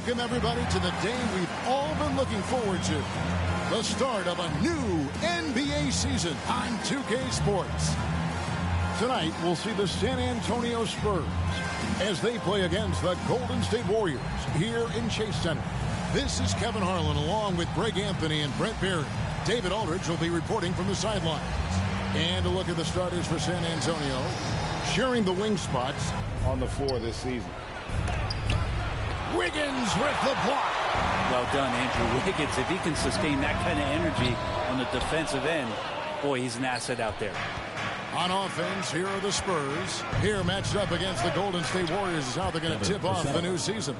Welcome, everybody, to the day we've all been looking forward to. The start of a new NBA season on 2K Sports. Tonight, we'll see the San Antonio Spurs as they play against the Golden State Warriors here in Chase Center. This is Kevin Harlan along with Greg Anthony and Brent Barry. David Aldridge will be reporting from the sidelines. And a look at the starters for San Antonio, sharing the wing spots on the floor this season. Wiggins with the block. Well done, Andrew Wiggins. If he can sustain that kind of energy on the defensive end, boy, he's an asset out there. On offense, here are the Spurs. Here matched up against the Golden State Warriors is how they're going to tip off the new season.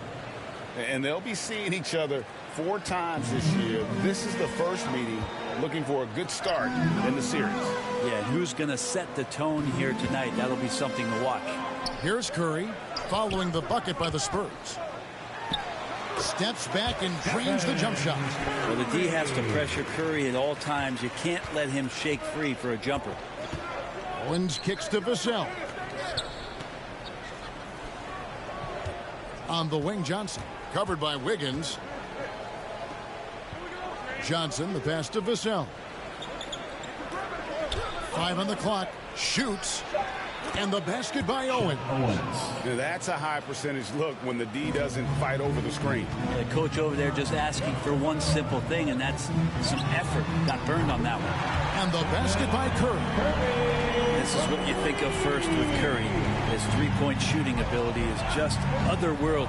And they'll be seeing each other 4 times this year. This is the first meeting, looking for a good start in the series. Yeah, who's going to set the tone here tonight? That'll be something to watch. Here's Curry following the bucket by the Spurs. Steps back and drains the jump shot. Well, the D has to pressure Curry at all times. You can't let him shake free for a jumper. Owens kicks to Vassell. On the wing, Johnson. Covered by Wiggins. Johnson, the pass to Vassell. 5 on the clock. Shoots. And the basket by Owens. That's a high percentage look when the D doesn't fight over the screen. The coach over there just asking for one simple thing, and that's some effort. Got burned on that one. And the basket by Curry. This is what you think of first with Curry. His three-point shooting ability is just otherworldly.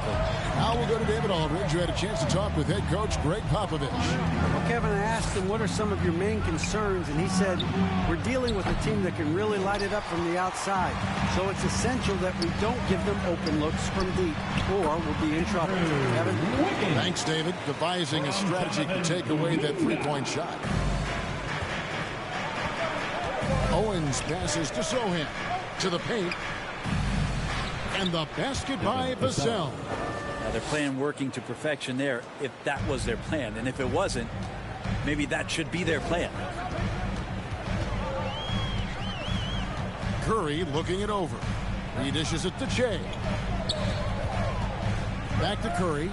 Now we'll go to David Aldridge, who had a chance to talk with head coach Greg Popovich. Well, Kevin, I asked him, what are some of your main concerns? And he said, we're dealing with a team that can really light it up from the outside. So it's essential that we don't give them open looks from deep, or we'll be in trouble. Kevin? Thanks, David. Devising a strategy to take away that three-point shot. Owens passes to Sohan. To the paint. And the basket by Vassell. Now they're playing working to perfection there if that was their plan. And if it wasn't, maybe that should be their plan. Curry looking it over. He dishes it to Che. Back to Curry.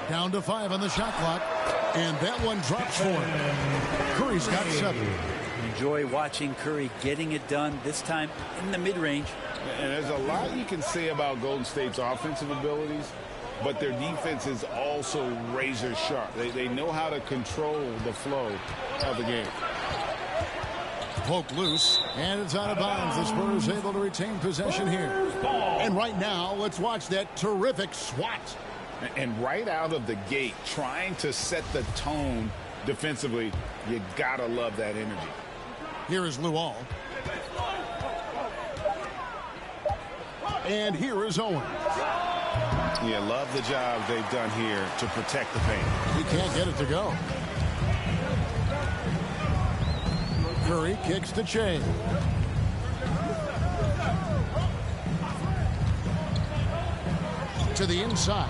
Down to 5 on the shot clock. And that one drops for him. Curry's got 7. Enjoy watching Curry getting it done, this time in the mid-range. And there's a lot you can say about Golden State's offensive abilities, but their defense is also razor sharp. They know how to control the flow of the game. Poke loose, and it's out of bounds. The Spurs able to retain possession here. And right now, let's watch that terrific swat. And right out of the gate, trying to set the tone defensively, you gotta love that energy. Here is Luol. And here is Owens. Yeah, love the job they've done here to protect the paint. He can't get it to go. Curry kicks to Che. To the inside.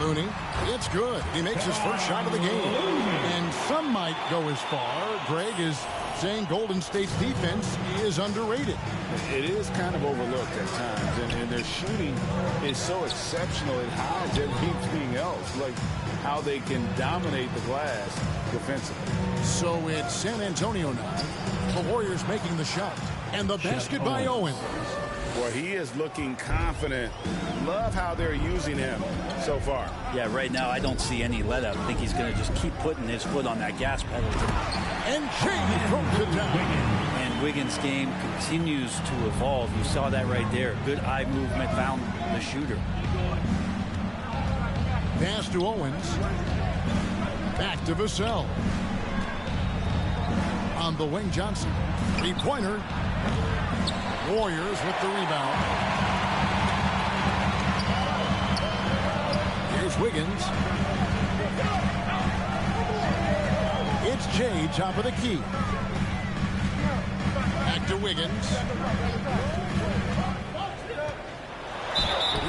Looney. It's good. He makes his first shot of the game. And some might go as far, Greg, is saying Golden State's defense is underrated. It is kind of overlooked at times, and their shooting is so exceptional. It hides everything else, like how they can dominate the glass defensively. So it's San Antonio now. The Warriors making the shot. And the basket by Owens. Well, he is looking confident. Love how they're using him so far. Yeah, right now I don't see any let up. I think he's going to just keep putting his foot on that gas pedal. And Che throws it down. And Wiggins' game continues to evolve. You saw that right there. Good eye movement, found the shooter. Pass to Owens. Back to Vassell. On the wing, Johnson. Three-pointer. Warriors with the rebound. Here's Wiggins. It's Che, top of the key. Back to Wiggins.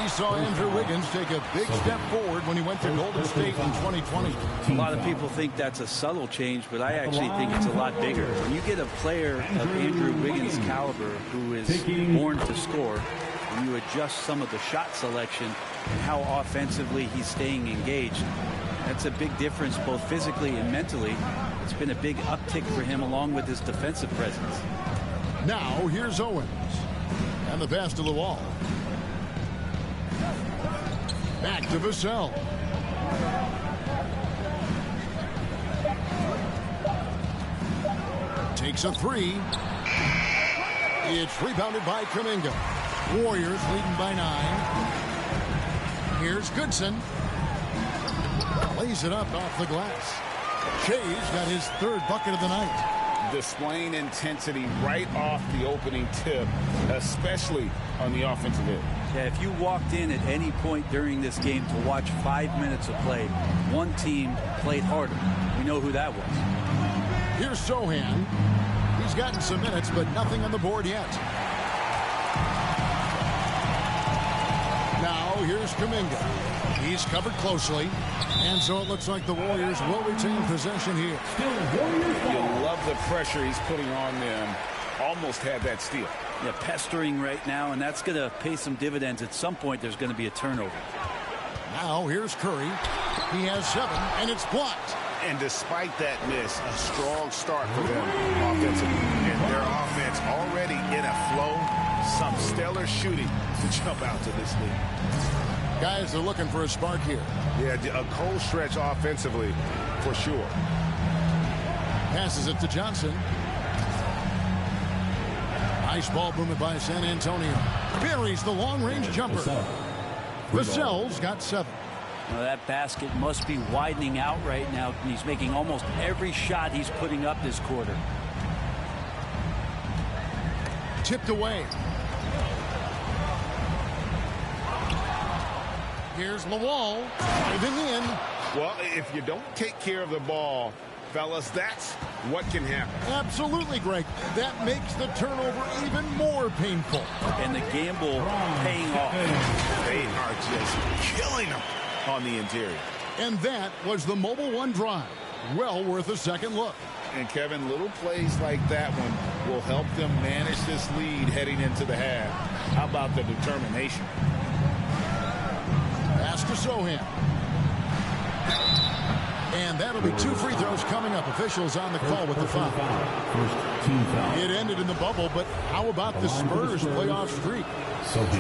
We saw Andrew Wiggins take a big step forward when he went to Golden State in 2020. A lot of people think that's a subtle change, but I actually think it's a lot bigger. When you get a player of Andrew Wiggins' caliber who is born to score, and you adjust some of the shot selection and how offensively he's staying engaged. That's a big difference both physically and mentally. It's been a big uptick for him along with his defensive presence. Now here's Owens. And the pass to the wall. Back to Vassell. Takes a three. It's rebounded by Kuminga. Warriors leading by 9. Here's Goodson. Lays it up off the glass. Shea's got his 3rd bucket of the night. Displaying intensity right off the opening tip, especially on the offensive end. Yeah, if you walked in at any point during this game to watch 5 minutes of play, one team played harder. We know who that was. Here's Sohan. He's gotten some minutes, but nothing on the board yet. Now here's Kuminga. He's covered closely, and so it looks like the Warriors will retain possession here. You love the pressure he's putting on them. Almost had that steal. Yeah, pestering right now, and that's going to pay some dividends. At some point, there's going to be a turnover. Now here's Curry. He has 7, and it's blocked. And despite that miss, a strong start for them offensively. And their offense already in a flow. Some stellar shooting to jump out to this lead. Guys are looking for a spark here. Yeah, a cold stretch offensively for sure. Passes it to Johnson. Nice ball movement by San Antonio. Buries the long-range jumper. Vassell's got 7. Well, that basket must be widening out right now, and he's making almost every shot he's putting up this quarter. Tipped away. Here's Lawal driving in. Well, if you don't take care of the ball, fellas, that's what can happen. Absolutely, Greg. That makes the turnover even more painful. And the gamble paying off. They are just killing them on the interior. And that was the Mobile One drive. Well worth a second look. And, Kevin, little plays like that one will help them manage this lead heading into the half. How about the determination? Pass to Sohan. And that'll be 2 free throws coming up. Officials on the call with the foul. It ended in the bubble, but how about the Spurs playoff streak?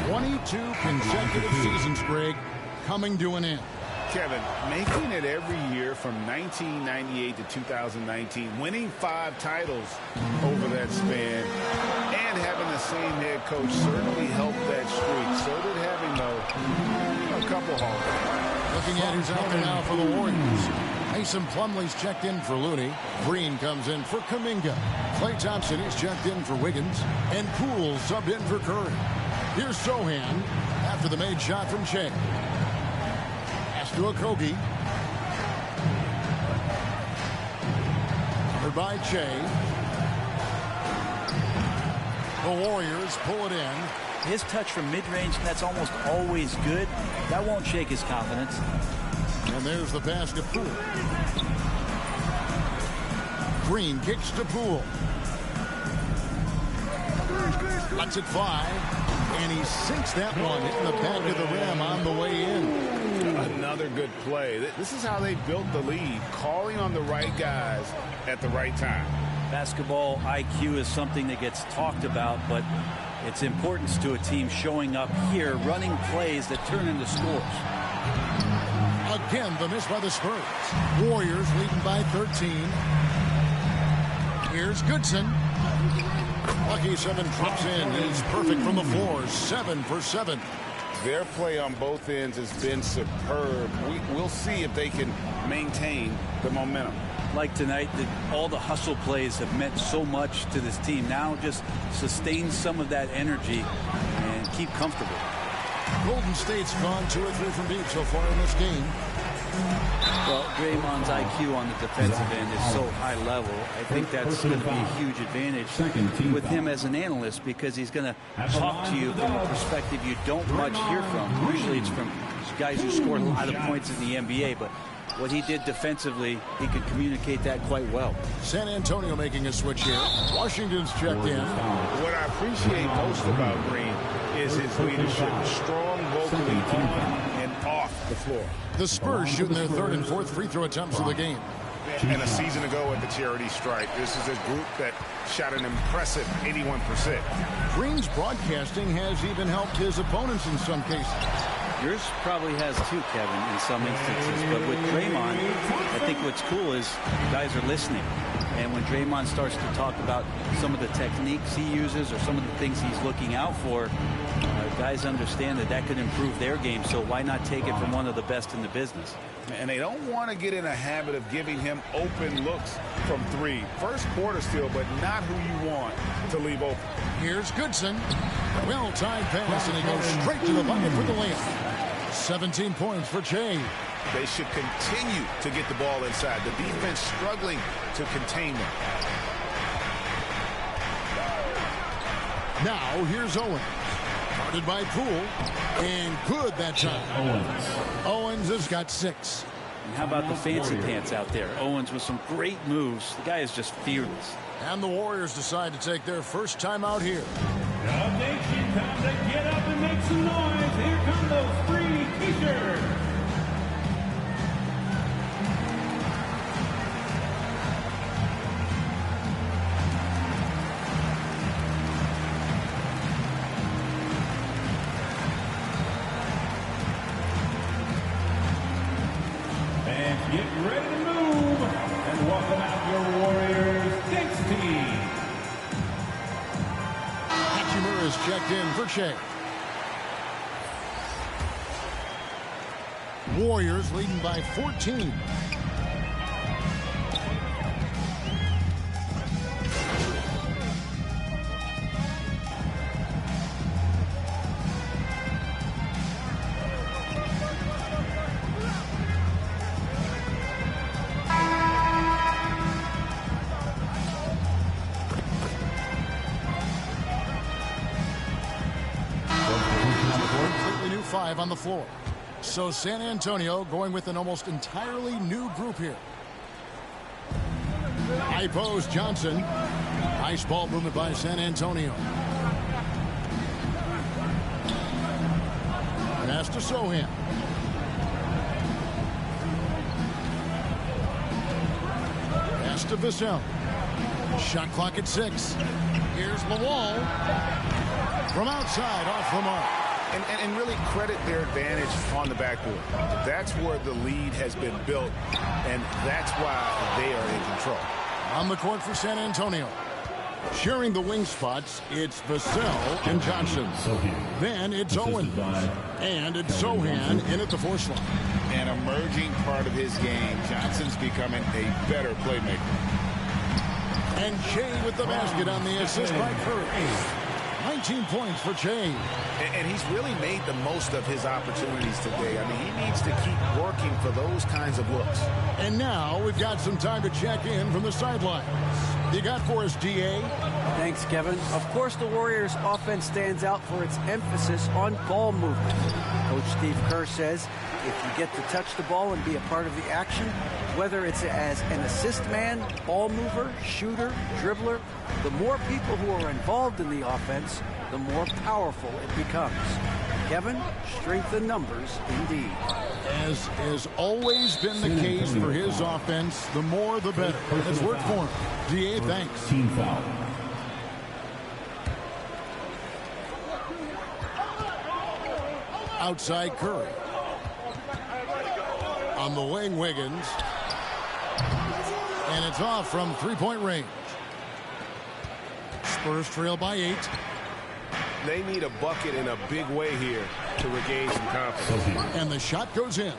22 consecutive seasons, Greg, coming to an end. Kevin, making it every year from 1998 to 2019, winning 5 titles over that span, and having the same head coach certainly helped that streak. So did having a couple home. Looking at who's out there now for the Warriors. Mason Plumlee's checked in for Looney. Green comes in for Kuminga. Klay Thompson is checked in for Wiggins. And Poole subbed in for Curry. Here's Sohan after the made shot from Shea. Pass to Okogie. Covered by Shea. The Warriors pull it in. His touch from mid-range, that's almost always good. That won't shake his confidence. And there's the pass to Poole. Green kicks to Poole. Lets it fly. And he sinks that one in the back of the rim on the way in. Another good play. This is how they built the lead. Calling on the right guys at the right time. Basketball IQ is something that gets talked about, but its importance to a team showing up here, running plays that turn into scores. Again, the miss by the Spurs. Warriors leading by 13. Here's Goodson. Lucky 7 drops in. He's perfect from the floor. 7 for 7. Their play on both ends has been superb. We'll see if they can maintain the momentum. Like tonight, all the hustle plays have meant so much to this team. Now just sustain some of that energy and keep comfortable. Golden State's gone 2 or 3 from deep so far in this game. Well, Draymond's IQ on the defensive end is so high level. I think that's going to be a huge advantage with him as an analyst, because he's going to talk to you from a perspective you don't much hear from. Usually it's from guys who scored a lot of points in the NBA, but what he did defensively, he could communicate that quite well. San Antonio making a switch here. Washington's checked in. What I appreciate most about Green is his leadership. Strong vocally on and off the floor. The Spurs shooting their third and fourth free throw attempts of the game. And a season ago at the charity stripe, this is a group that shot an impressive 81%. Green's broadcasting has even helped his opponents in some cases. Yours probably has too, Kevin, in some instances. But with Draymond, I think what's cool is guys are listening. And when Draymond starts to talk about some of the techniques he uses or some of the things he's looking out for, guys understand that that could improve their game. So why not take it from one of the best in the business? And they don't want to get in a habit of giving him open looks from three. First quarter still, but not who you want to leave open. Here's Goodson. Well-timed pass, and he goes straight to the bucket for the layup. 17 points for Che. They should continue to get the ball inside. The defense struggling to contain them. Now here's Owens. Guarded by Poole. And good that time. Owens has got 6. And how about the fancy pants out there? Owens with some great moves. The guy is just fearless. And the Warriors decide to take their first time out here. The nation time to get up and make some noise. Here come those free t-shirts. And get ready to move. And welcome out your Warriors 16. Is checked in for Shea. Warriors leading by 14. On the floor. So San Antonio going with an almost entirely new group here. High post Johnson. Nice ball movement by San Antonio. Pass to Sohan. Pass to Vassell. Shot clock at 6. Here's Lawal. From outside, off the mark. And really credit their advantage on the backboard. That's where the lead has been built, and that's why they are in control. On the court for San Antonio. Sharing the wing spots, it's Vassell and Johnson. Then it's Owens. And it's Sohan in at the force line. An emerging part of his game. Johnson's becoming a better playmaker. And Che with the basket on the assist by Curry. 19 points for Che. And he's really made the most of his opportunities today. I mean, he needs to keep working for those kinds of looks. And now we've got some time to check in from the sidelines. You got for us, DA? Thanks, Kevin. Of course, the Warriors' offense stands out for its emphasis on ball movement. Coach Steve Kerr says if you get to touch the ball and be a part of the action, whether it's as an assist man, ball mover, shooter, dribbler, the more people who are involved in the offense, the more powerful it becomes. Kevin, strength in numbers indeed. As has always been the case for his offense, the more the better. It's worked for him. DA, thanks. Team foul. Outside Curry. On the wing, Wiggins. And it's off from three-point range. Spurs trail by 8. They need a bucket in a big way here to regain some confidence. And the shot goes in.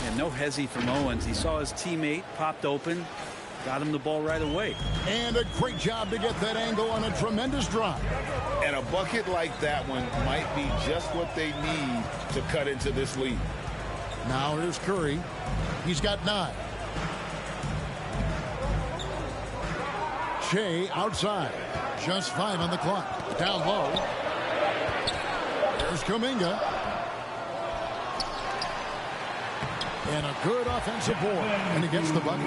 And no hezzy from Owens. He saw his teammate, popped open, got him the ball right away. And a great job to get that angle on a tremendous drive. And a bucket like that one might be just what they need to cut into this lead. Now here's Curry. He's got 9. Che outside. Just 5 on the clock. Down low. There's Kuminga. And a good offensive board. And he gets the bucket.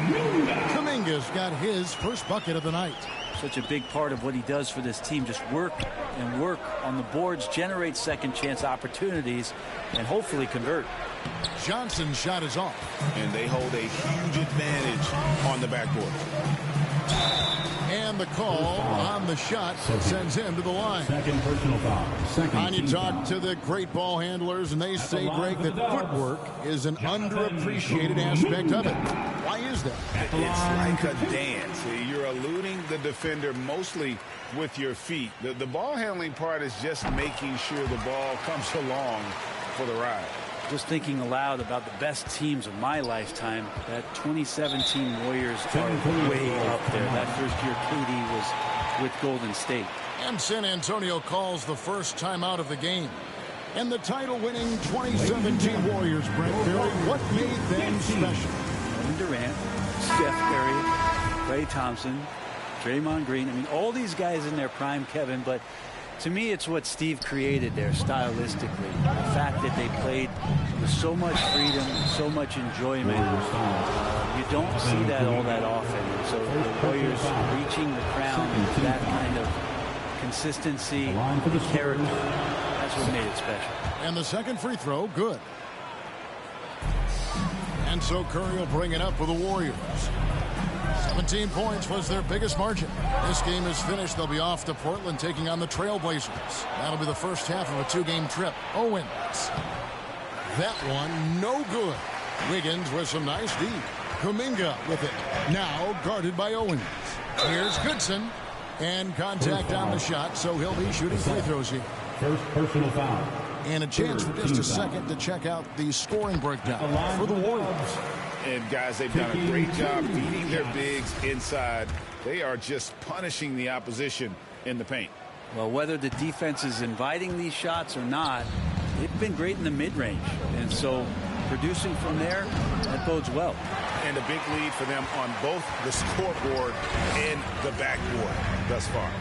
Kuminga's got his first bucket of the night. such a big part of what he does for this team. Just work and work on the boards, generate second chance opportunities, and hopefully convert. Johnson's shot is off. And they hold a huge advantage on the backboard. And the call on the shot sends him to the line. Second personal foul. And you talk to the great ball handlers, and they say, Greg, that footwork is an underappreciated aspect of it. Why is that? It's like a dance. You're eluding the defender mostly with your feet. The ball handling part is just making sure the ball comes along for the ride. Just thinking aloud about the best teams of my lifetime, that 2017 Warriors are way up there. That first year Katie was with Golden State. And San Antonio calls the first timeout of the game. And the title-winning 2017 Warriors, Brent Barry, what made them special? Kevin Durant, Steph Curry, Klay Thompson, Draymond Green. I mean, all these guys in their prime, Kevin, but to me, it's what Steve created there stylistically. The fact that they played with so much freedom and so much enjoyment. You don't see that all that often. So the Warriors reaching the crown with that kind of consistency and character, that's what made it special. And the second free throw, good. And so Curry will bring it up for the Warriors. 17 points was their biggest margin. This game is finished. They'll be off to Portland taking on the Trailblazers. That'll be the first half of a two-game trip. Owens. That one, no good. Wiggins with some nice D. Kuminga with it. Now guarded by Owens. Here's Goodson. And contact on the shot, so he'll be shooting free throws here. First personal foul. And a chance for just a second to check out the scoring breakdown for the Warriors. And guys, they've done a great job beating their bigs inside. They are just punishing the opposition in the paint. Well, whether the defense is inviting these shots or not, they've been great in the mid-range. And so producing from there, that bodes well. And a big lead for them on both the scoreboard and the backboard thus far.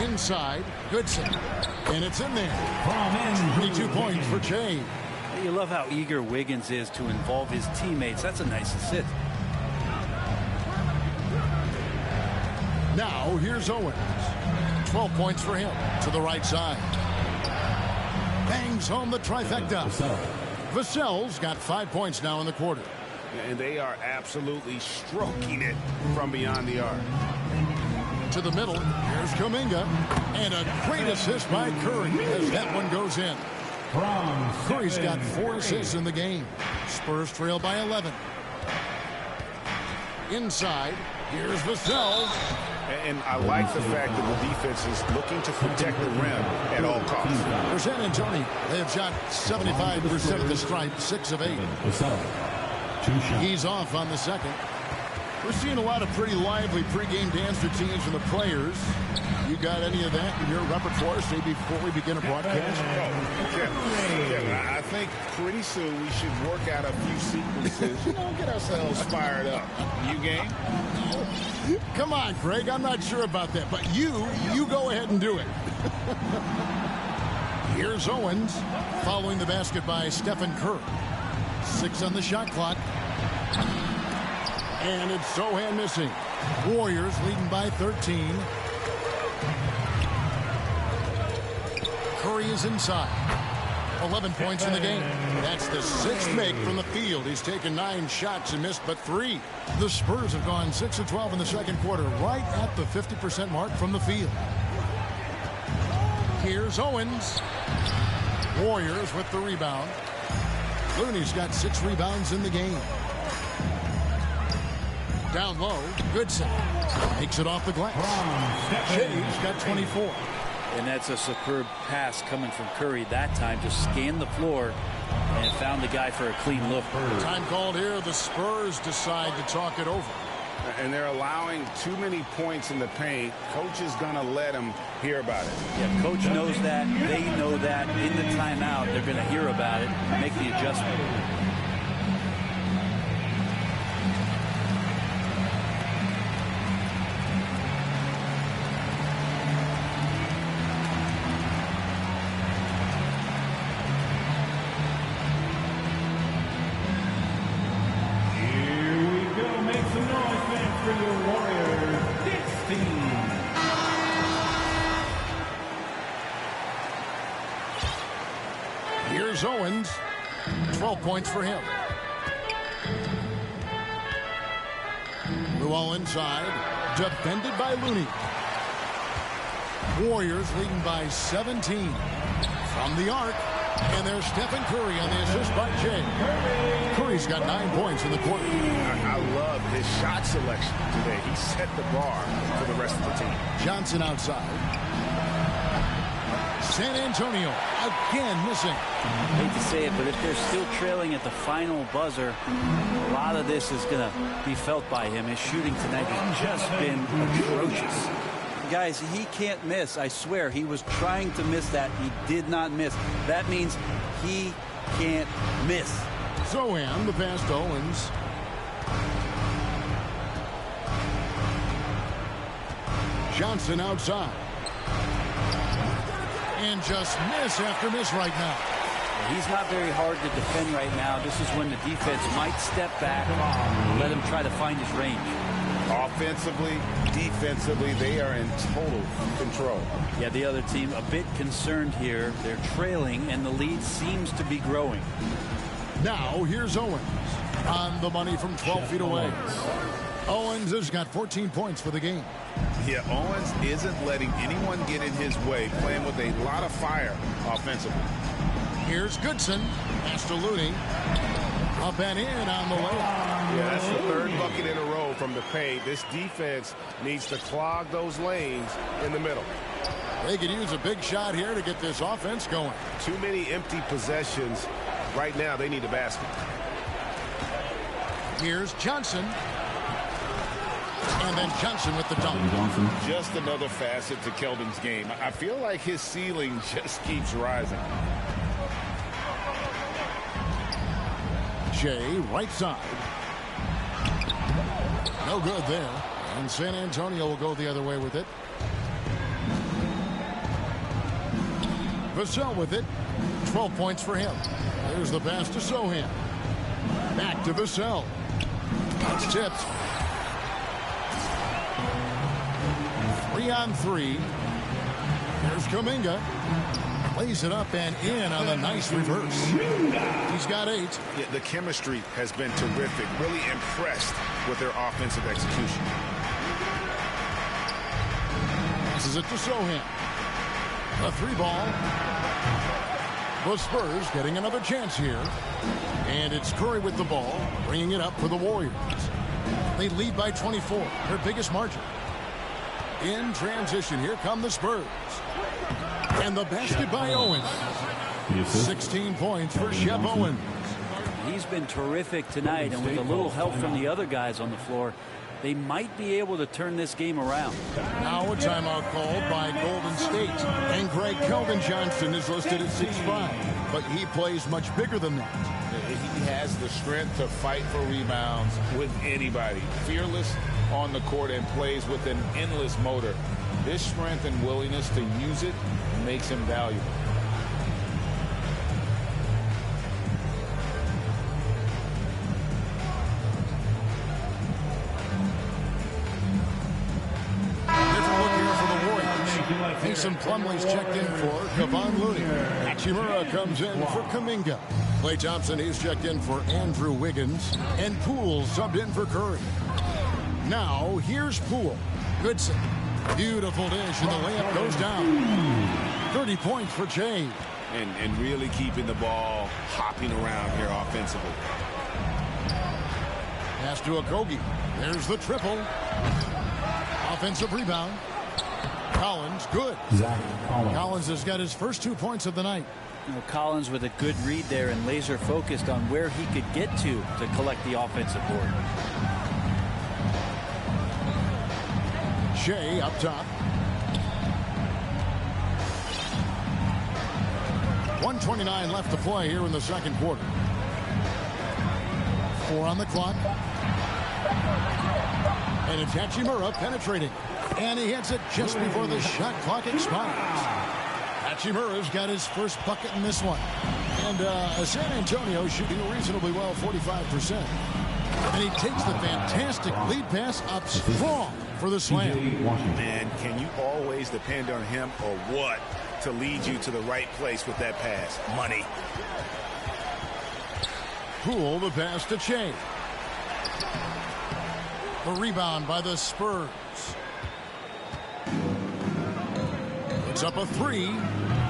Inside, Goodson. And it's in there. 22 points for Jay. You love how eager Wiggins is to involve his teammates. That's a nice assist. Now here's Owens. 12 points for him to the right side. Bangs home the trifecta. Vassell's got 5 points now in the quarter. And they are absolutely stroking it from beyond the arc. To the middle, here's Kuminga. And a great assist by Curry as that one goes in. Curry's got 4 assists in the game. Spurs trail by 11. Inside, here's Vassell. And I like the fact that the defense is looking to protect the rim at all costs. For San Antonio, they have shot 75% of the stripe, 6 of 8. He's off on the second. We're seeing a lot of pretty lively pregame dance routines from the players. You got any of that in your repertoire, say, before we begin a broadcast? Yeah, I think pretty soon we should work out a few sequences, get ourselves fired up. You game? Come on, Greg. I'm not sure about that, but you go ahead and do it. Here's Owens following the basket by Stephen Curry. 6 on the shot clock. And it's Sohan missing. Warriors leading by 13. Curry is inside. 11 points in the game. That's the 6th make from the field. He's taken 9 shots and missed but 3. The Spurs have gone 6 of 12 in the second quarter, right at the 50% mark from the field. Here's Owens. Warriors with the rebound. Looney's got 6 rebounds in the game. Down low, Goodson takes it off the glass. Shay's got 24. And that's a superb pass coming from Curry that time. Just scanned the floor and found the guy for a clean look. Time called here. The Spurs decide to talk it over. And they're allowing too many points in the paint. Coach is going to let them hear about it. Yeah, coach knows that. They know that. In the timeout, they're going to hear about it and make the adjustment. Here we go. Make some noise, fans, for your Warriors. 16. Here's Owens. 12 points for him. Luol inside. Defended by Looney. Warriors leading by 17. From the arc. And there's Stephen Curry on the assist by Jay. Curry's got 9 points in the quarter. I love his shot selection today. He set the bar for the rest of the team. Johnson outside. San Antonio again missing. I hate to say it, but if they're still trailing at the final buzzer, a lot of this is going to be felt by him. His shooting tonight has just been atrocious. Guys, he can't miss. I swear, he was trying to miss that. He did not miss. That means he can't miss. Zohan, the pass to Owens. Johnson outside. And just miss after miss right now. He's not very hard to defend right now. This is when the defense might step back and let him try to find his range. Offensively, defensively, they are in total control. Yeah, the other team a bit concerned here. They're trailing, and the lead seems to be growing. Now, here's Owens on the money from 12 feet away. Owens has got 14 points for the game. Yeah, Owens isn't letting anyone get in his way, playing with a lot of fire offensively. Here's Goodson. Pass to Looney. Up and in on the layup. Yeah, that's the third bucket in a row from the paint. This defense needs to clog those lanes in the middle. They could use a big shot here to get this offense going. Too many empty possessions. Right now, they need a basket. Here's Johnson. And then Johnson with the dunk. Just another facet to Keldon's game. I feel like his ceiling just keeps rising. Jay, right side. No good there. And San Antonio will go the other way with it. Vassell with it. 12 points for him. There's the pass to Zohan. Back to Vassell. It's tipped. 3 on 3. There's Kuminga. Plays it up and in on the nice reverse. He's got 8. Yeah, the chemistry has been terrific. Really impressed with their offensive execution. Passes it to Zohan. A 3-ball. The Spurs getting another chance here. And it's Curry with the ball, bringing it up for the Warriors. They lead by 24, their biggest margin. In transition, here come the Spurs. And the basket by Owens. 16 points for Shep Owens. He's been terrific tonight, and with a little help from the other guys on the floor, they might be able to turn this game around. Now a timeout called by Golden State. And Greg Keldon Johnson is listed at 6'5", but he plays much bigger than that. He has the strength to fight for rebounds with anybody. Fearless on the court and plays with an endless motor. This strength and willingness to use it makes him valuable. Different look here for the Warriors. Mason Plumlee's checked in for Kevon Looney. Hachimura comes in for Kuminga. Klay Thompson, he's checked in for Andrew Wiggins. And Poole subbed in for Curry. Now, here's Poole. Goodson. Beautiful dish, and the layup goes down. 30 points for Jay. And really keeping the ball hopping around here offensively. Pass to Okogie. There's the triple. Offensive rebound. Collins, good. Collins has got his first 2 points of the night. You know, Collins with a good read there and laser focused on where he could get to collect the offensive board. Shea up top. 1:29 left to play here in the second quarter. 4 on the clock. And it's Hachimura penetrating. And he hits it just before the shot clock expires. Hachimura's got his first bucket in this one. And San Antonio shooting reasonably well, 45%. And he takes the fantastic lead pass up strong for the slam. Man, can you always depend on him or what to lead you to the right place with that pass. Money. Poole the pass to Che. The rebound by the Spurs. Puts up a three.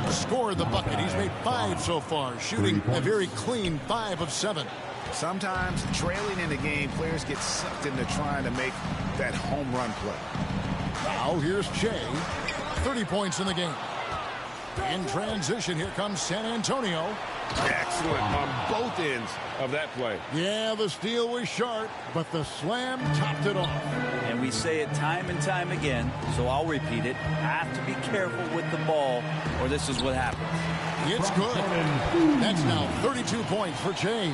Scored the bucket. He's made 5 so far, shooting a very clean 5 of 7. Sometimes trailing in the game, players get sucked into trying to make that home run play. Now here's Che. 30 points in the game. In transition, here comes San Antonio. Excellent on both ends of that play. Yeah, the steal was sharp, but the slam topped it off. And we say it time and time again, so I'll repeat it. Have to be careful with the ball, or this is what happens. It's good. That's now 32 points for Che.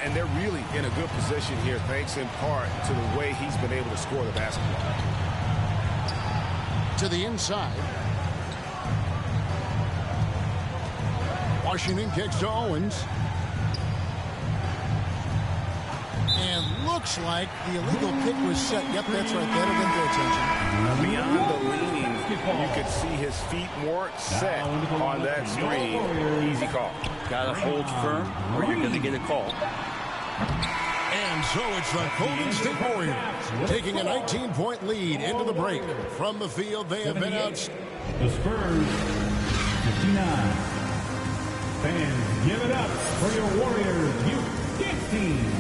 And they're really in a good position here, thanks in part to the way he's been able to score the basketball. To the inside. Washington kicks to Owens. And looks like the illegal kick was set. Yep, that's right. That'll get their attention. Beyond the leaning, you could see his feet more set on that screen. Easy call. Got to hold firm or you're going to get a call. And so it's the Golden State Warriors taking a 19-point lead into the break. From the field, they have been out. The Spurs, 59. Fans, give it up for your Warriors Youth Kids team.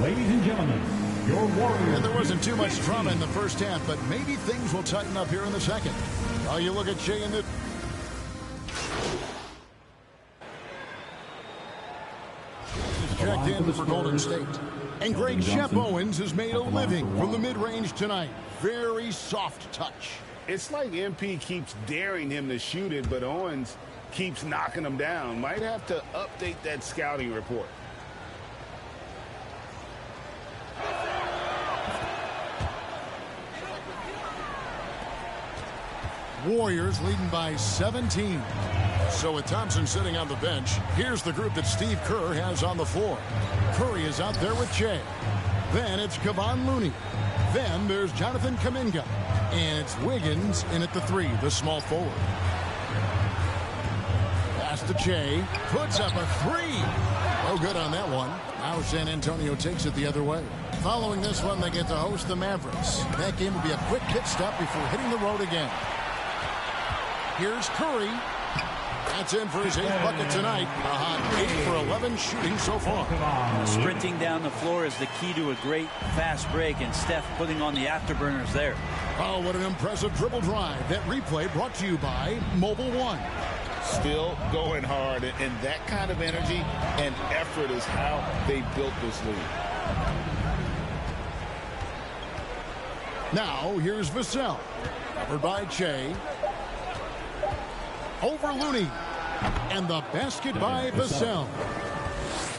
Ladies and gentlemen, your Warriors. And there wasn't too much drama in the first half, but maybe things will tighten up here in the second. While you look at Che in the... Checked in for Golden State. And Greg Shep Owens has made a living from the mid-range tonight. Very soft touch. It's like MP keeps daring him to shoot it, but Owens keeps knocking him down. Might have to update that scouting report. Warriors leading by 17. So with Thompson sitting on the bench, here's the group that Steve Kerr has on the floor. Curry is out there with Che. Then it's Kevon Looney. Then there's Jonathan Kuminga. And it's Wiggins in at the 3, the small forward. Pass to Che. Puts up a 3. Oh, good on that one. Now San Antonio takes it the other way. Following this one, they get to host the Mavericks. That game will be a quick pit stop before hitting the road again. Here's Curry. That's in for his 8th bucket tonight. A hot 8 for 11 shooting so far. Sprinting down the floor is the key to a great fast break, and Steph putting on the afterburners there. Oh, what an impressive dribble drive. That replay brought to you by Mobile One. Still going hard, and that kind of energy and effort is how they built this league. Now, here's Vassell. Covered by Che. Over Looney. And the basket by Vassell.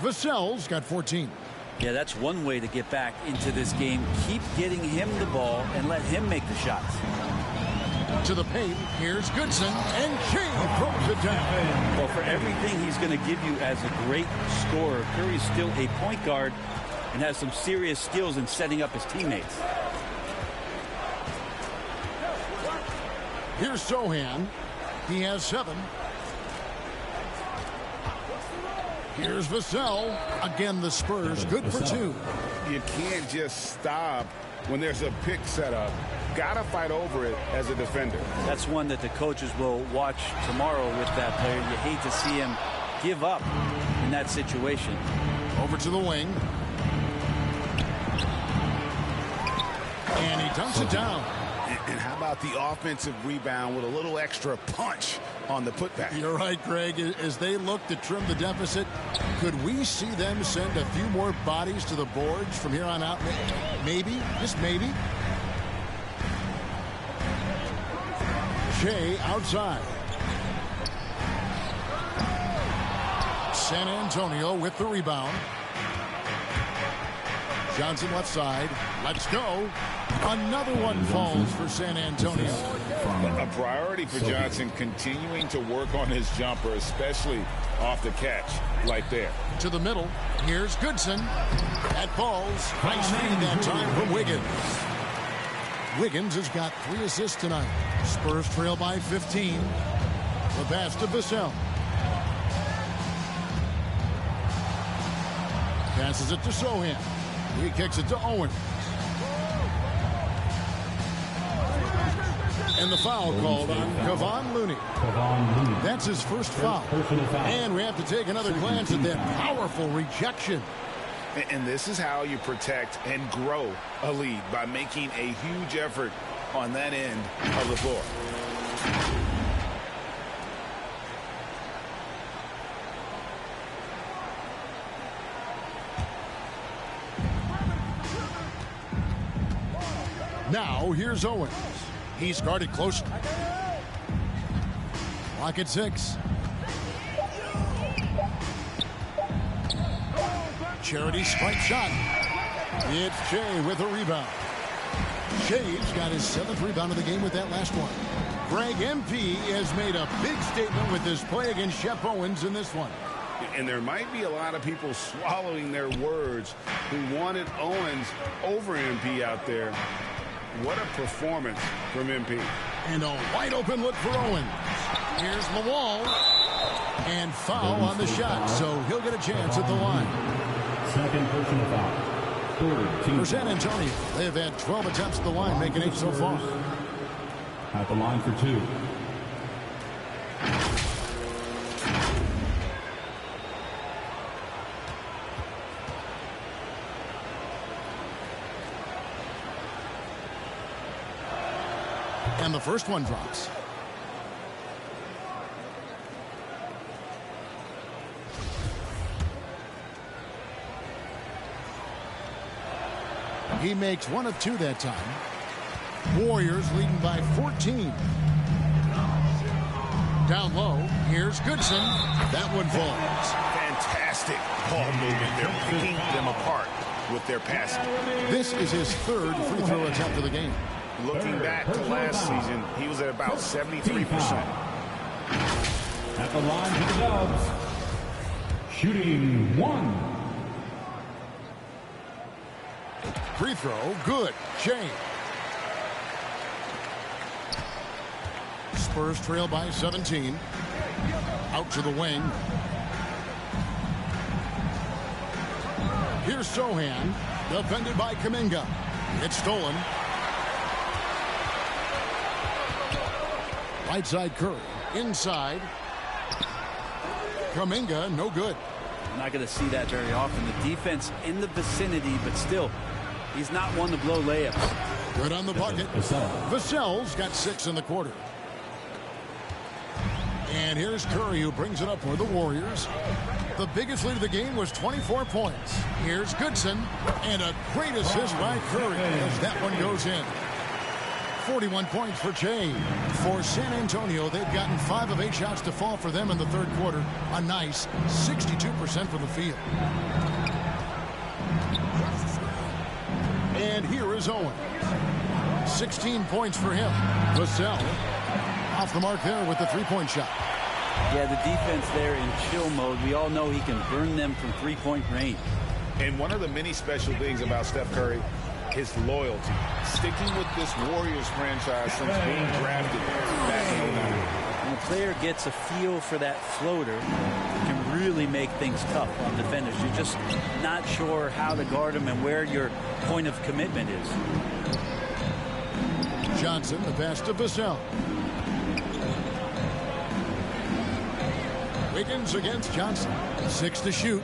Vassell's got 14. Yeah, that's one way to get back into this game. Keep getting him the ball and let him make the shots. To the paint, here's Goodson, and Che throws it down. Well, for everything he's going to give you as a great scorer, Curry's still a point guard and has some serious skills in setting up his teammates. Here's Sohan. He has 7. Here's Vassell. Again, the Spurs good for 2. You can't just stop when there's a pick set up. Gotta fight over it as a defender. That's one that the coaches will watch tomorrow with that player. You hate to see him give up in that situation. Over to the wing. And he dunks it down. And how about the offensive rebound with a little extra punch on the putback? You're right, Greg. As they look to trim the deficit, could we see them send a few more bodies to the boards from here on out? Maybe, just maybe. Che outside. San Antonio with the rebound. Johnson left side. Let's go. Another one falls for San Antonio. A priority for Johnson, continuing to work on his jumper, especially off the catch right there. To the middle. Here's Goodson. That falls. Nice read that time from Wiggins. Wiggins has got 3 assists tonight. Spurs trail by 15. The pass to Vassell. Passes it to Sohan. He kicks it to Owens. And the foul called on Kevon Looney. That's his first foul. And we have to take another glance at that powerful rejection. And this is how you protect and grow a lead, by making a huge effort on that end of the floor. Now here's Owens. He's guarded closely. Clock at 6. Charity strike shot. It's Shea with a rebound. Shea's got his 7th rebound of the game with that last one. Greg MP has made a big statement with his play against Shep Owens in this one. And there might be a lot of people swallowing their words who wanted Owens over MP out there. What a performance from MP. And a wide open look for Owens. Here's Lawal. And foul on the shot, so he'll get a chance at the line. Second personal foul. For San Antonio, they have had 12 attempts at the line, making 8 so far. At the line for 2. And the first one drops. He makes 1 of 2 that time. Warriors leading by 14. Down low, here's Goodson. That one falls. Fantastic ball movement. They're picking them apart with their passing. This is his 3rd free throw attempt of the game. Looking back to last season, he was at about 73%. At the line for the Dubs. Shooting 1. Free throw, good. Shea. Spurs trail by 17. Out to the wing. Here's Sohan. Defended by Kuminga. It's stolen. Right side Curry. Inside. Kuminga, no good. I'm not going to see that very often. The defense in the vicinity, but still, he's not one to blow layups. Good on the bucket. Vassell's got 6 in the quarter. And here's Curry, who brings it up for the Warriors. The biggest lead of the game was 24 points. Here's Goodson, and a great assist by Curry as that one goes in. 41 points for Shea. For San Antonio, they've gotten 5 of 8 shots to fall for them in the 3rd quarter. A nice 62% from the field. And here is Owens. 16 points for him. Vassell off the mark there with the 3-point shot. Yeah, the defense there in chill mode. We all know he can burn them from 3-point range. And one of the many special things about Steph Curry, his loyalty. Sticking with this Warriors franchise since being drafted back in 09. When a player gets a feel for that floater, it can really make things tough on defenders. You're just not sure how to guard them and where your point of commitment is. Johnson, the pass to Vassell. Wiggins against Johnson. 6 to shoot.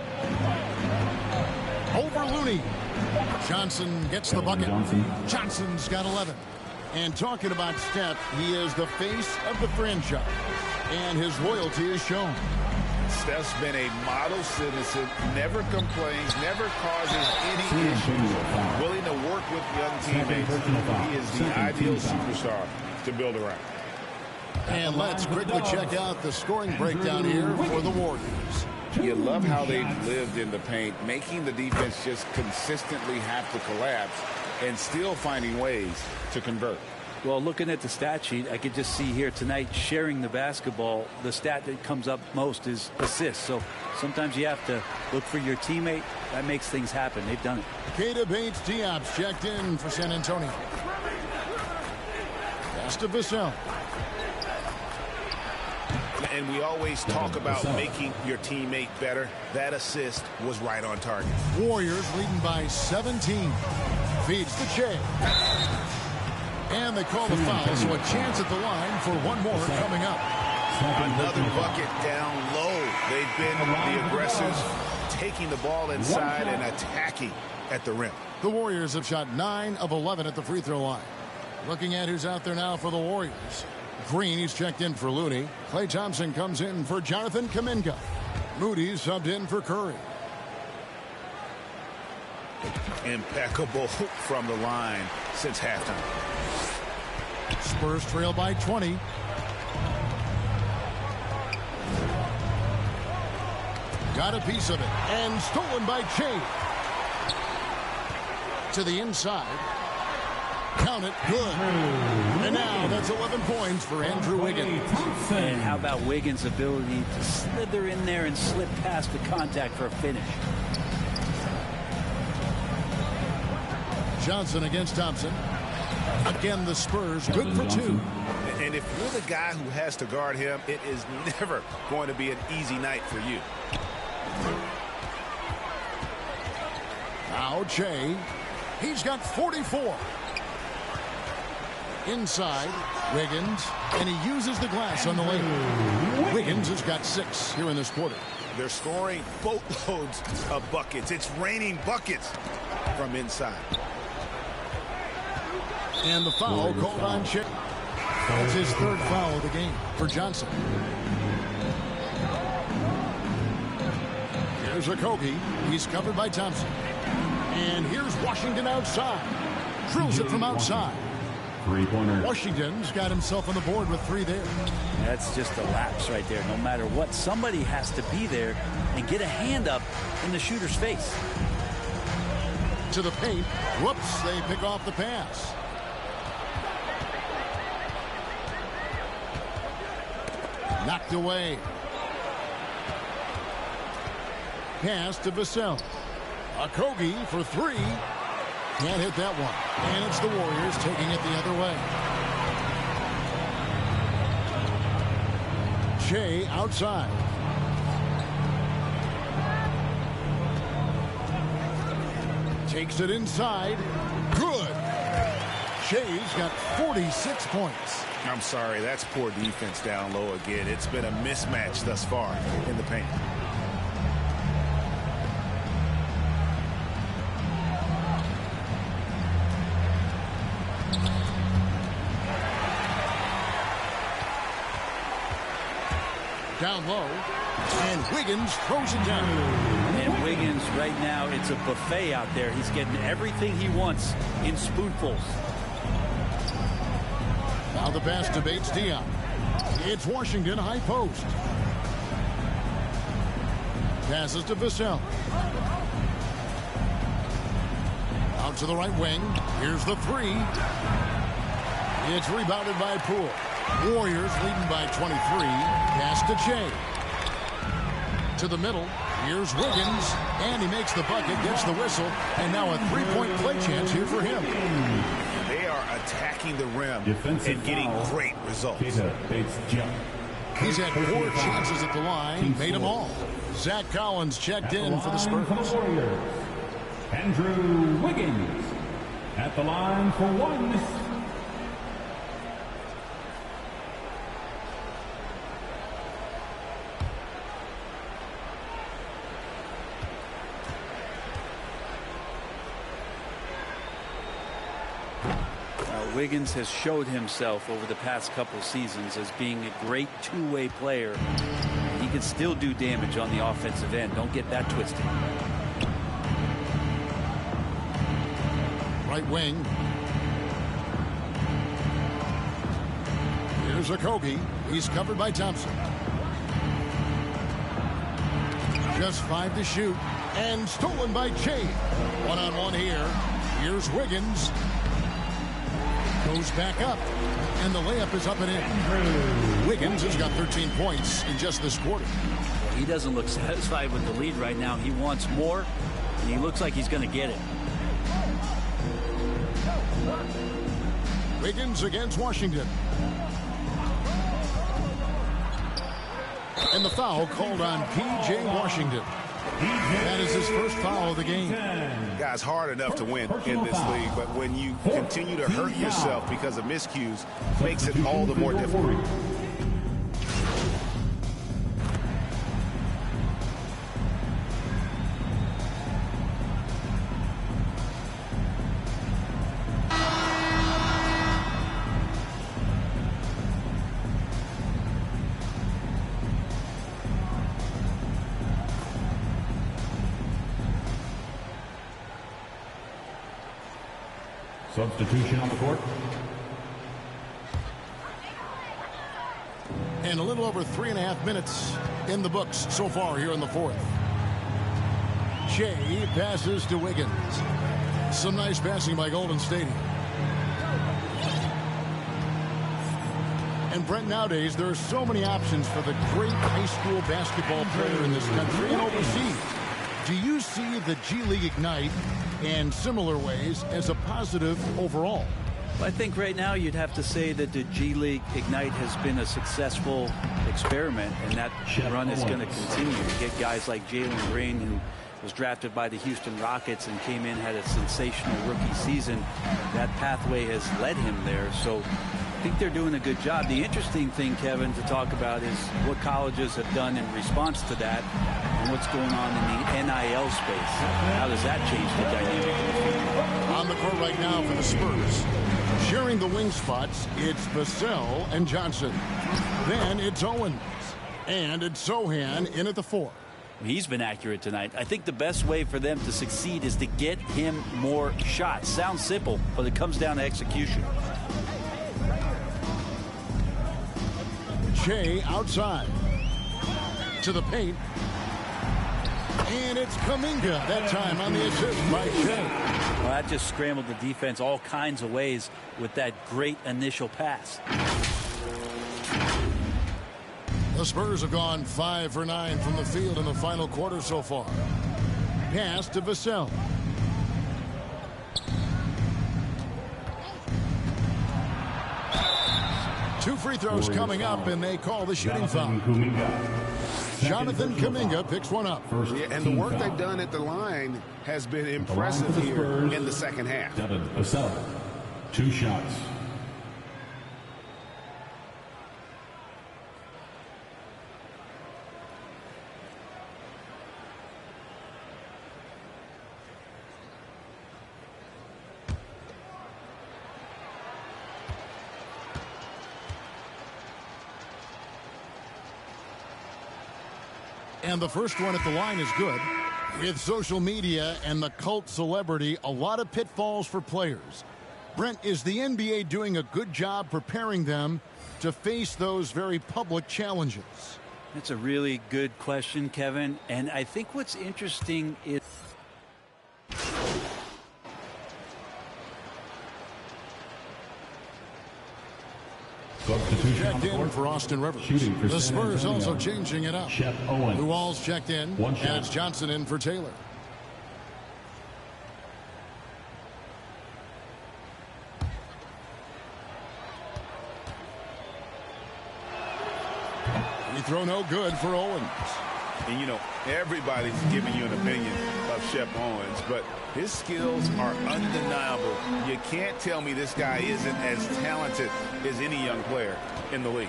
Over Looney. Johnson gets the bucket. Johnson's got 11. And talking about Steph, he is the face of the franchise. And his loyalty is shown. Steph's been a model citizen, never complains, never causes any issues, willing to work with young teammates. He is the ideal superstar to build around. And let's quickly check out the scoring breakdown here for the Warriors. You love how they've lived in the paint, making the defense just consistently have to collapse. and still finding ways to convert. Well, looking at the stat sheet, I could just see here tonight sharing the basketball. The stat that comes up most is assists. So sometimes you have to look for your teammate. That makes things happen. They've done it. Keita Bates-Diop's checked in for San Antonio. Pass to Vassell. And we always talk about making your teammate better. That assist was right on target. Warriors leading by 17. Feeds to Che. And they call the foul, so a chance at the line for one more coming up. Another bucket down low. They've been the aggressors, taking the ball inside and attacking at the rim. The Warriors have shot 9 of 11 at the free throw line. Looking at who's out there now for the Warriors. Green, he's checked in for Looney. Klay Thompson comes in for Jonathan Kuminga. Moody's subbed in for Curry. Impeccable from the line since halftime. Spurs trail by 20. Got a piece of it. And stolen by Che. To the inside. Count it. Good. And now that's 11 points for Andrew Wiggins. And how about Wiggins' ability to slither in there and slip past the contact for a finish? Johnson against Thompson. Again, the Spurs good for 2. And if you're the guy who has to guard him, it is never going to be an easy night for you. Now Che. He's got 44. Inside, Wiggins, and he uses the glass on the lane. Wiggins has got 6 here in this quarter. They're scoring boatloads of buckets. It's raining buckets from inside. And the foul called on Che. That's his 3rd foul of the game for Johnson. Here's Okogie. He's covered by Thompson. And here's Washington outside. Drills it from outside. Three-pointer. Washington's got himself on the board with 3 there. That's just a lapse right there. No matter what, somebody has to be there and get a hand up in the shooter's face. To the paint. Whoops, they pick off the pass. Knocked away. Pass to Vassell. Okogie for 3. Can't hit that one. And it's the Warriors taking it the other way. Che outside. Takes it inside. Good. Che's got 46 points. I'm sorry, that's poor defense down low again. It's been a mismatch thus far in the paint. Down low, and Wiggins throws it down. And Wiggins right now, it's a buffet out there. He's getting everything he wants in spoonfuls. Now the pass to Bates-Diop. It's Washington high post. Passes to Vassell. Out to the right wing. Here's the 3. It's rebounded by Poole. Warriors leading by 23. Pass to Che. To the middle. Here's Wiggins. And he makes the bucket, gets the whistle. And now a 3-point play chance here for him. They are attacking the rim and getting great results. He's had 4 chances at the line. Made them all. Zach Collins checked in for the Spurs. Andrew Wiggins at the line for 1. Wiggins has showed himself over the past couple seasons as being a great two-way player. He can still do damage on the offensive end. Don't get that twisted. Right wing. Here's Okogie. He's covered by Thompson. Just 5 to shoot. And stolen by Che. One-on-one here. Here's Wiggins. Goes back up. And the layup is up and in. Wiggins has got 13 points in just this quarter. He doesn't look satisfied with the lead right now. He wants more, and he looks like he's going to get it. Wiggins against Washington. And the foul called on P.J. Washington. That is his first foul of the game. Guys, hard enough to win in this league, but when you continue to hurt yourself because of miscues, makes it all the more difficult. Substitution on the court. And a little over 3.5 minutes in the books so far here in the fourth. Shea passes to Wiggins. Some nice passing by Golden State. And Brent, nowadays there are so many options for the great high school basketball player in this country and overseas. Do you see the G League Ignite in similar ways as a positive overall? I think right now you'd have to say that the G League Ignite has been a successful experiment, and that run is going to continue. You get guys like Jalen Green, who was drafted by the Houston Rockets and came in, had a sensational rookie season. That pathway has led him there, so I think they're doing a good job. The interesting thing, Kevin, to talk about is what colleges have done in response to that and what's going on in the NIL space. How does that change the dynamic? On the court right now for the Spurs. Sharing the wing spots, it's Vassell and Johnson. Then it's Owens. And it's Sohan in at the 4. He's been accurate tonight. I think the best way for them to succeed is to get him more shots. Sounds simple, but it comes down to execution. Shea outside. To the paint. And it's Kuminga that time on the assist by Shea. Well, that just scrambled the defense all kinds of ways with that great initial pass. The Spurs have gone 5 for 9 from the field in the final quarter so far. Pass to Vassell. Two free throws coming up, and they call the shooting foul. Jonathan Kuminga picks one up. Yeah, and the work they've done at the line has been impressive here in the second half. Vassell, 2 shots. And the first one at the line is good. With social media and the cult celebrity, a lot of pitfalls for players. Brent, is the NBA doing a good job preparing them to face those very public challenges? That's a really good question, Kevin. And I think what's interesting is checked in for Austin Rivers. The Spurs also changing it up. Luol's checked in, and it's Johnson in for Taylor. Free throw no good for Owens. And, you know, everybody's giving you an opinion of Shep Owens, but his skills are undeniable. You can't tell me this guy isn't as talented as any young player in the league.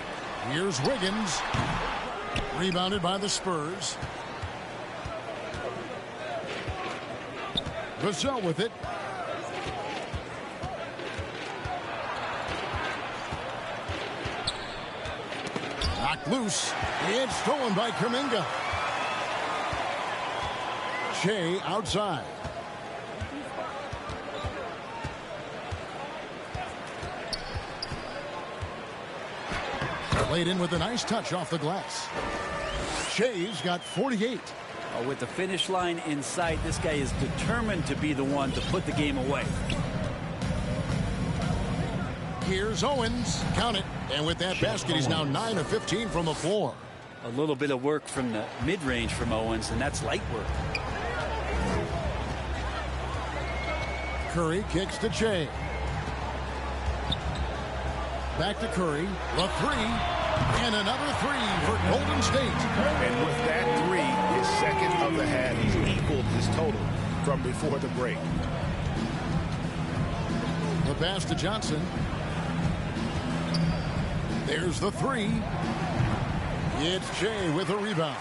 Here's Wiggins. Rebounded by the Spurs. Vassell with it. Knocked loose. It's stolen by Kuminga. Shea outside. Laid in with a nice touch off the glass. Shea's got 48. With the finish line in sight, this guy is determined to be the one to put the game away. Here's Owens. Count it. And with that basket, he's now 9 of 15 from the floor. A little bit of work from the mid-range from Owens, and that's light work. Curry kicks to Jay. Back to Curry. The three. And another three for Golden State. And with that three, his second of the half, he's equaled his total from before the break. The pass to Johnson. There's the three. It's Jay with a rebound.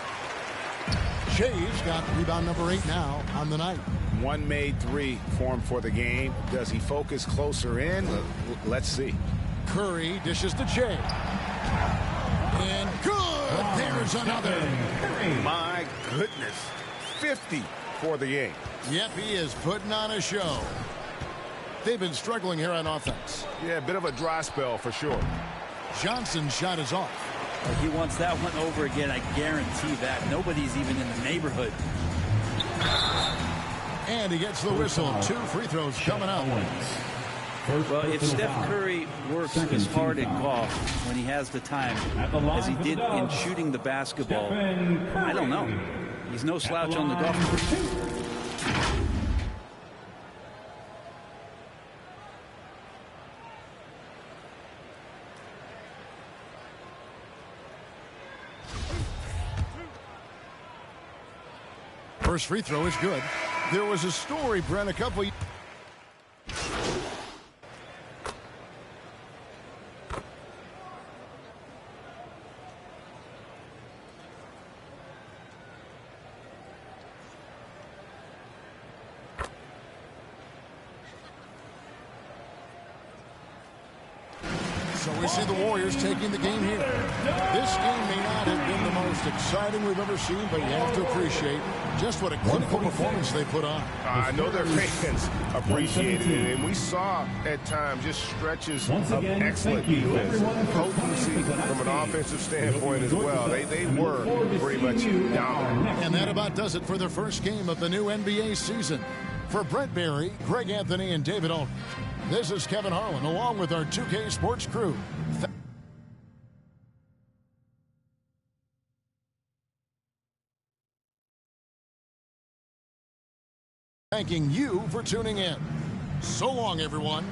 Jay's got rebound number 8 now on the night. One made three for him for the game. Does he focus closer in? Let's see. Curry dishes to Jay. And good. There's another. My goodness. 50 for the game. Yep, he is putting on a show. They've been struggling here on offense. Yeah, a bit of a dry spell for sure. Johnson's shot is off. He wants that one over again. I guarantee that. Nobody's even in the neighborhood. And he gets the whistle. 2 free throws coming up. Well, if Steph Curry works as hard at golf when he has the time as he did in shooting the basketball, I don't know. He's no slouch on the golf course. First free throw is good. There was a story, Brent, a couple. So we see the Warriors taking the game here. This game may not have been the most exciting we've ever seen, but you have to appreciate just what a clinical performance they put on. I know their fans appreciated it, and we saw at times just stretches of excellent defense, potency from an offensive standpoint as well. They were pretty much dominant. And that about does it for the first game of the new NBA season. For Brent Barry, Greg Anthony, and David Aldridge, this is Kevin Harlan along with our 2K Sports crew. Thanking you for tuning in. So long, everyone.